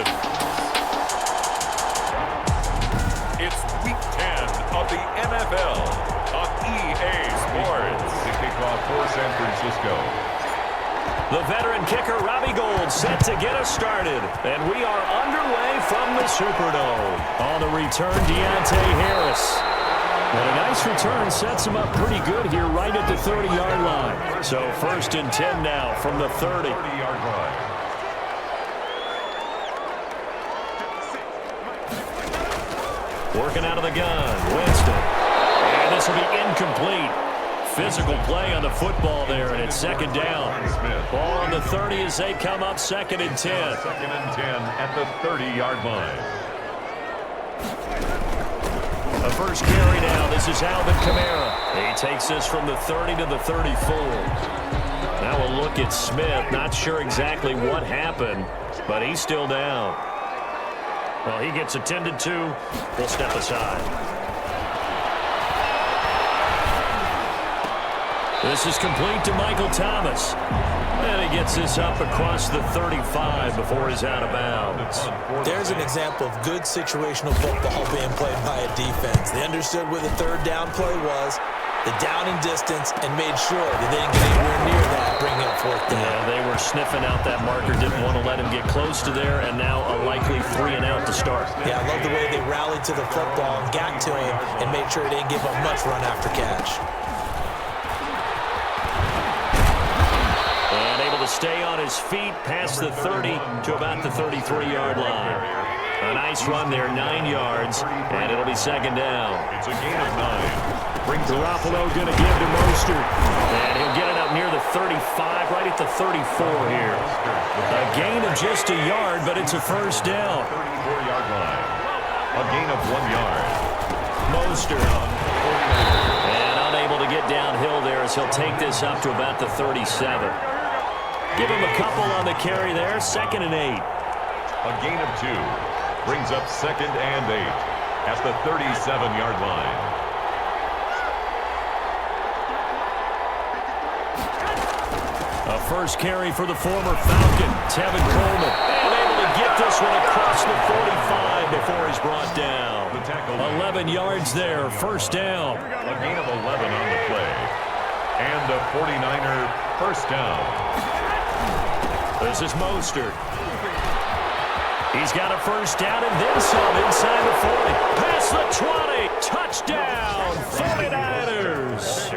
good. It's Week 10 of the NFL on EA Sports. The kickoff for San Francisco. The veteran kicker, Robbie Gould, set to get us started. And we are underway from the Superdome. On the return, Deontay Harris. And a nice return sets him up pretty good here right at the 30-yard line. So 1st and 10 now from the 30. 30-yard line. Working out of the gun, Winston. And this will be incomplete. Physical play on the football there, and it's 2nd down. Ball on the 30 as they come up 2nd and 10. 2nd and 10 at the 30-yard line. The first carry now. This is Alvin Kamara. He takes this from the 30 to the 34. Now we'll look at Smith. Not sure exactly what happened, but he's still down. Well, he gets attended to. We'll step aside. This is complete to Michael Thomas. And he gets this up across the 35 before he's out of bounds. There's an example of good situational football being played by a defense. They understood where the 3rd down play was, the down and distance, and made sure that they didn't get anywhere near that, bringing up 4th down. Yeah, they were sniffing out that marker, didn't want to let him get close to there, and now a likely 3 and out to start. Yeah, I love the way they rallied to the football and got to him and made sure they didn't give up much run after catch. Stay on his feet past the 30 to about the 33-yard line. A nice run there, 9 yards, and it'll be 2nd down. It's a gain of 9. Brings Garoppolo going to give to Mostert, and he'll get it up near the 35, right at the 34 here. A gain of just a yard, but it's a 1st down. 34-yard line. A gain of 1 yard. Mostert. And unable to get downhill there as he'll take this up to about the 37. Give him a couple on the carry there. 2nd and 8. A gain of 2. Brings up 2nd and 8 at the 37-yard line. A first carry for the former Falcon, Tevin Coleman. And able to get this one across the 45 before he's brought down. 11 yards there. 1st down. A gain of 11 on the play. And a 49er 1st down. This is Mostert. He's got a 1st down and then some inside the 40. Past the 20. Touchdown, 49ers.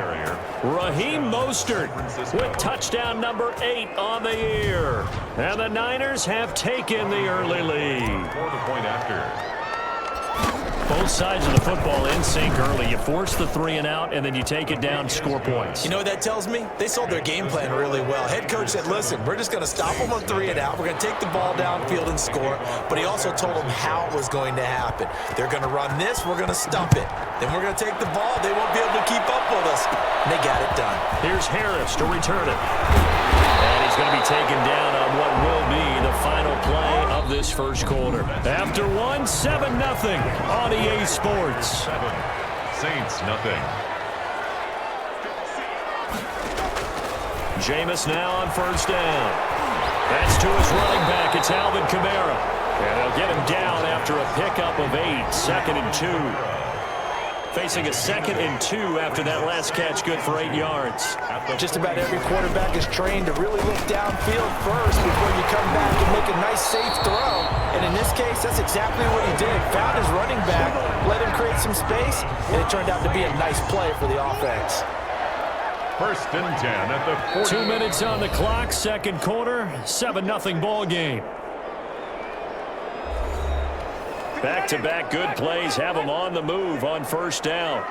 Raheem Mostert with touchdown number 8 on the year. And the Niners have taken the early lead. For the point after. Both sides of the football in sync early. You force the 3 and out, and then you take it down, score points. You know what that tells me? They sold their game plan really well. Head coach said, listen, we're just going to stop them on 3 and out. We're going to take the ball downfield and score. But he also told them how it was going to happen. They're going to run this. We're going to stump it. Then we're going to take the ball. They won't be able to keep up with us. And they got it done. Here's Harris to return it. And he's going to be taken down on what will be the final play of this 1st quarter. After 1, 7-0 on EA Sports. 7. Saints, nothing. Jameis now on 1st down. That's to his running back. It's Alvin Kamara. And they'll get him down after a pickup of 8. 2nd and 2. Facing a 2nd and 2 after that last catch, good for 8 yards. Just about every quarterback is trained to really look downfield first before you come back and make a nice, safe throw. And in this case, that's exactly what he did. Found his running back, let him create some space, and it turned out to be a nice play for the offense. 1st and 10 at the 40. 2 minutes on the clock, 2nd quarter, 7-0 ball game. Back-to-back good plays have them on the move on 1st down.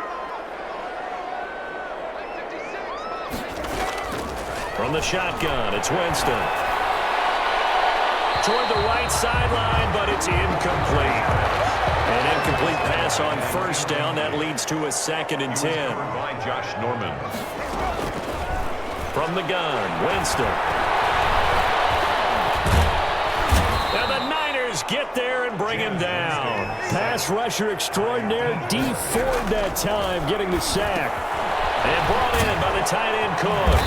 From the shotgun, it's Winston. Toward the right sideline, but it's incomplete. An incomplete pass on 1st down. That leads to a 2nd and 10. By Josh Norman. From the gun, Winston. And the Niners get there and bring him down. Pass rusher extraordinaire, D Ford that time, getting the sack. And brought in by the tight end Cook.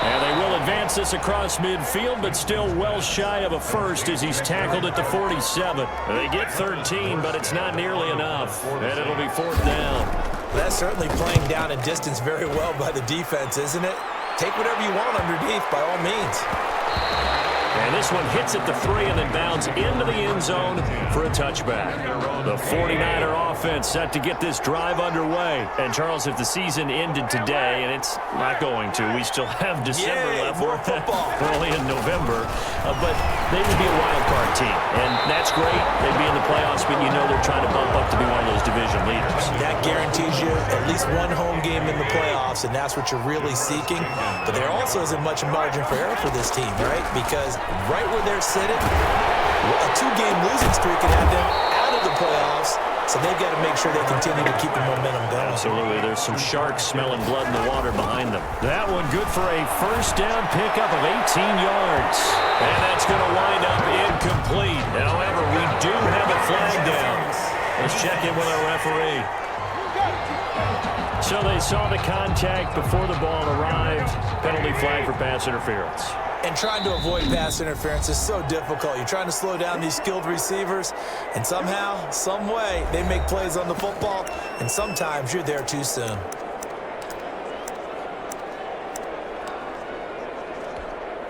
And they will advance this across midfield, but still well shy of a first as he's tackled at the 47. They get 13, but it's not nearly enough, and it'll be 4th down. That's certainly playing down and distance very well by the defense, isn't it? Take whatever you want underneath, by all means. And this one hits at the 3 and then bounds into the end zone for a touchback. The 49er offense set to get this drive underway. And, Charles, if the season ended today, and it's not going to, we still have December left. More football. Early in November. But they would be a wild card team. And that's great. They'd be in the playoffs, but you know they're trying to bump up to be one of those division leaders. That guarantees you at least one home game in the playoffs, and that's what you're really seeking. But there also isn't much margin for error for this team, right? Because right where they're sitting, a 2-game losing streak can have them out of the playoffs, so they've got to make sure they continue to keep the momentum going. Absolutely. There's some sharks smelling blood in the water behind them. That one good for a first down pickup of 18 yards. And that's going to wind up incomplete. However, we do have a flag down. Let's check in with our referee. So they saw the contact before the ball arrived. Penalty flag for pass interference. And trying to avoid pass interference is so difficult. You're trying to slow down these skilled receivers, and somehow, some way, they make plays on the football, and sometimes you're there too soon.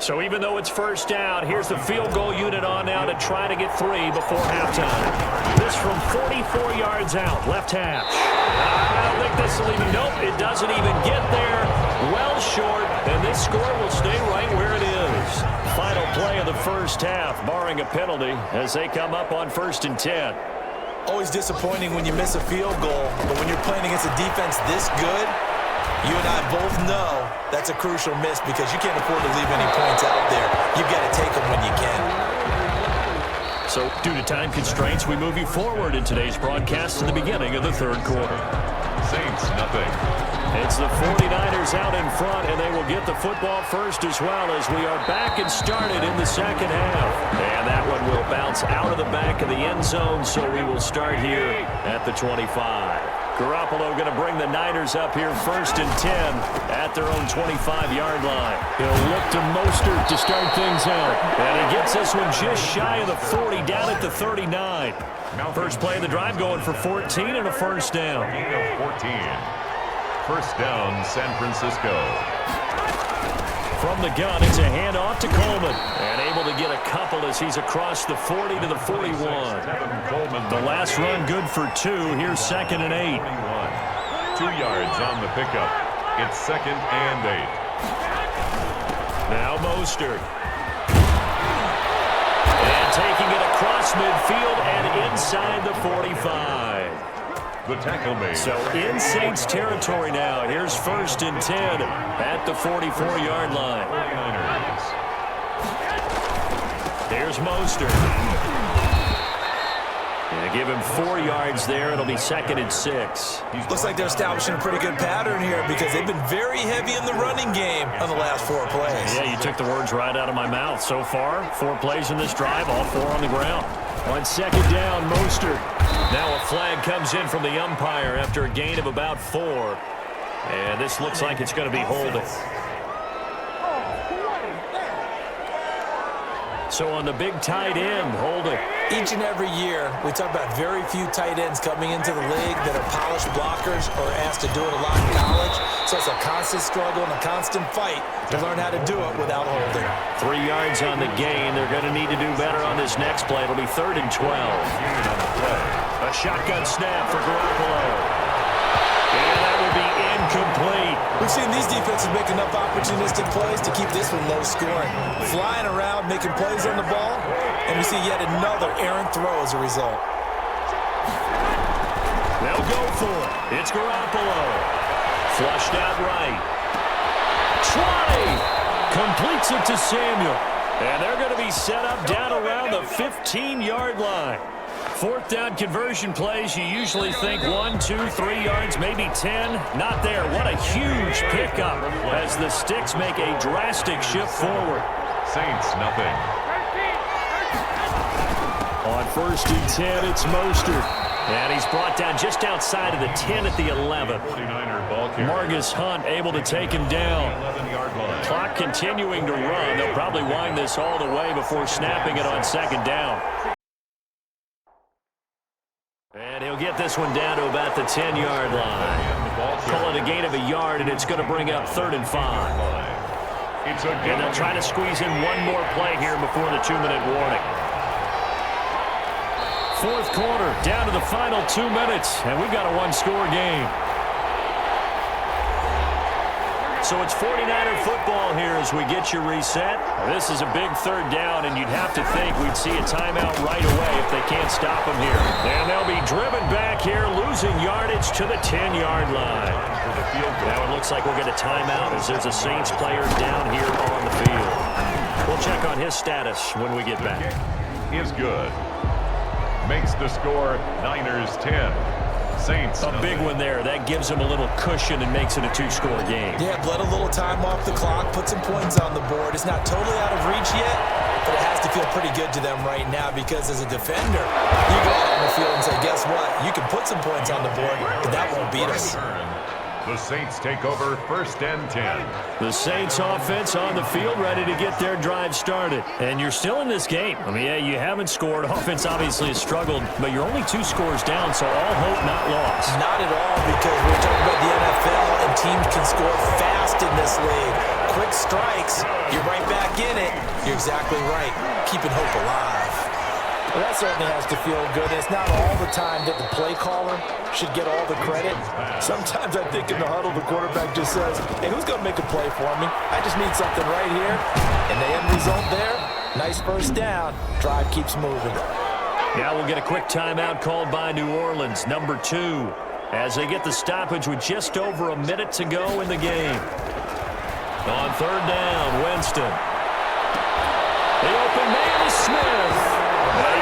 So even though it's first down, here's the field goal unit on now to try to get 3 before halftime. This from 44 yards out, left hash. I don't think this will even, nope, it doesn't even get there. Well short, and this score will stay right where it is. Final play of the first half, barring a penalty, as they come up on 1st and 10. Always disappointing when you miss a field goal, but when you're playing against a defense this good, you and I both know that's a crucial miss because you can't afford to leave any points out there. You've got to take them when you can. So, due to time constraints, we move you forward in today's broadcast to the beginning of the 3rd quarter. Saints, nothing. It's the 49ers out in front, and they will get the football first as well as we are back and started in the 2nd half. And that one will bounce out of the back of the end zone, so we will start here at the 25. Garoppolo going to bring the Niners up here 1st and 10 at their own 25-yard line. He'll look to Mostert to start things out. And he gets this one just shy of the 40, down at the 39. First play of the drive going for 14 and a first down. 14. First down, San Francisco. From the gun, it's a handoff to Coleman. And able to get a couple as he's across the 40 to the 41. The last run good for 2. Here's 2nd and 8. 2 yards on the pickup. It's 2nd and 8. Now Mostert. And taking it across midfield and inside the 45. The tackle made. So in Saints territory now. Here's 1st and 10 at the 44-yard line. Here's Mostert. And give him 4 yards there. It'll be 2nd and 6. Looks like they're establishing a pretty good pattern here because they've been very heavy in the running game on the last 4 plays. Yeah, you took the words right out of my mouth. So far, 4 plays in this drive, all 4 on the ground. On 2nd down, Mostert. Now a flag comes in from the umpire after a gain of about 4. And this looks like it's going to be holding. So on the big tight end, holding. Each and every year, we talk about very few tight ends coming into the league that are polished blockers or asked to do it a lot in college. So it's a constant struggle and a constant fight to learn how to do it without holding. 3 yards on the gain. They're going to need to do better on this next play. It'll be 3rd and 12. A shotgun snap for Garoppolo. And that will be incomplete. We've seen these defenses make enough opportunistic plays to keep this one low scoring. Flying around, making plays on the ball, and we see yet another errant throw as a result. They'll go for it. It's Garoppolo. Flushed out right. 20! Completes it to Samuel. And they're going to be set up down around the 15-yard line. 4th down conversion plays, you usually think 1, 2, 3 yards, maybe 10. Not there. What a huge pickup as the Sticks make a drastic shift forward. Saints, nothing. On 1st and 10, it's Mostert. And he's brought down just outside of the 10 at the 11. 49er ball carrier. Margus Hunt able to take him down. 11-yard line. Clock continuing to run. They'll probably wind this all the way before snapping it on second down. And he'll get this one down to about the 10-yard line. Call it a gain of a yard, and it's going to bring up 3rd and 5. And they'll try to squeeze in one more play here before the 2-minute warning. Fourth quarter, down to the final 2 minutes, and we've got a one-score game. So it's 49er football here as we get you reset. This is a big 3rd down, and you'd have to think we'd see a timeout right away if they can't stop them here. And they'll be driven back here, losing yardage to the 10-yard line. Now it looks like we'll get a timeout as there's a Saints player down here on the field. We'll check on his status when we get back. Is good. Makes the score Niners 10. Saints. A big one there. That gives them a little cushion and makes it a 2-score game. Yeah, let a little time off the clock, put some points on the board. It's not totally out of reach yet, but it has to feel pretty good to them right now because as a defender, you go out on the field and say, guess what? You can put some points on the board, but that won't beat us. The Saints take over 1st and 10. The Saints offense on the field ready to get their drive started. And you're still in this game. I mean, yeah, you haven't scored. Offense obviously has struggled, but you're only 2 scores down, so all hope not lost. Not at all, because we're talking about the NFL, and teams can score fast in this league. Quick strikes, you're right back in it. You're exactly right. Keeping hope alive. Well, that certainly has to feel good. It's not all the time that the play caller should get all the credit. Sometimes I think in the huddle, the quarterback just says, hey, who's going to make a play for me? I just need something right here. And the end result there, nice 1st down. Drive keeps moving. Now we'll get a quick timeout called by New Orleans, number 2, as they get the stoppage with just over a minute to go in the game. On 3rd down, Winston. The open man is Smith.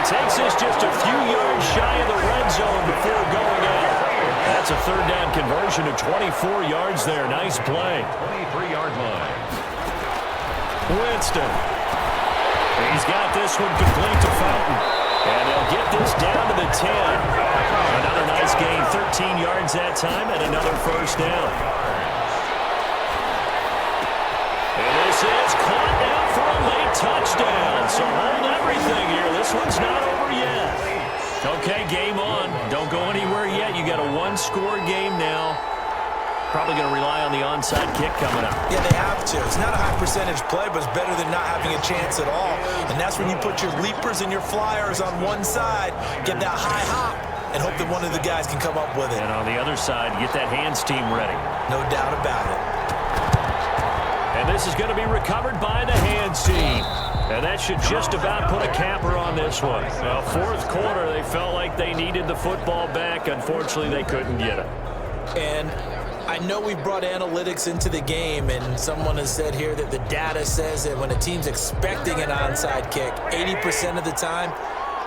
He takes this just a few yards shy of the red zone before going out. That's a 3rd down conversion of 24 yards there. Nice play. 23-yard line. Winston. He's got this one complete to Fountain. And they'll get this down to the 10. Another nice gain, 13 yards that time, and another 1st down. And this is caught down for a late touchdown. So hold everything here. This one's not over yet. Okay, game on. Don't go anywhere yet. You got a 1-score game now. Probably going to rely on the onside kick coming up. Yeah, they have to. It's not a high percentage play, but it's better than not having a chance at all. And that's when you put your leapers and your flyers on one side, get that high hop, and hope that one of the guys can come up with it. And on the other side, get that hands team ready. No doubt about it. And this is going to be recovered by the hands team. And that should just about put a capper on this one. Well, 4th quarter, they felt like they needed the football back. Unfortunately, they couldn't get it. And I know we brought analytics into the game, and someone has said here that the data says that when a team's expecting an onside kick, 80% of the time,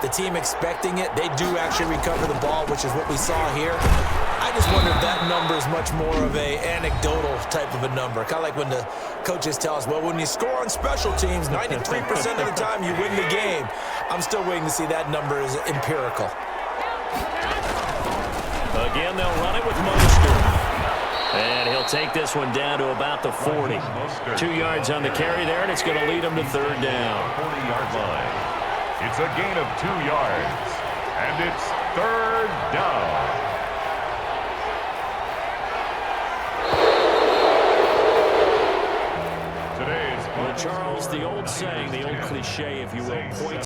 the team expecting it, they do actually recover the ball, which is what we saw here. I just wonder if that number is much more of a anecdotal type of a number. Kind of like when the coaches tell us, well, when you score on special teams, 93% of the time you win the game. I'm still waiting to see that number is empirical. Again, they'll run it with Mostert. And he'll take this one down to about the 40. 2 yards on the carry there, and it's going to lead him to 3rd down. 40-yard line. It's a gain of 2 yards. And it's 3rd down. Charles, the old saying, the old cliche, if you will, points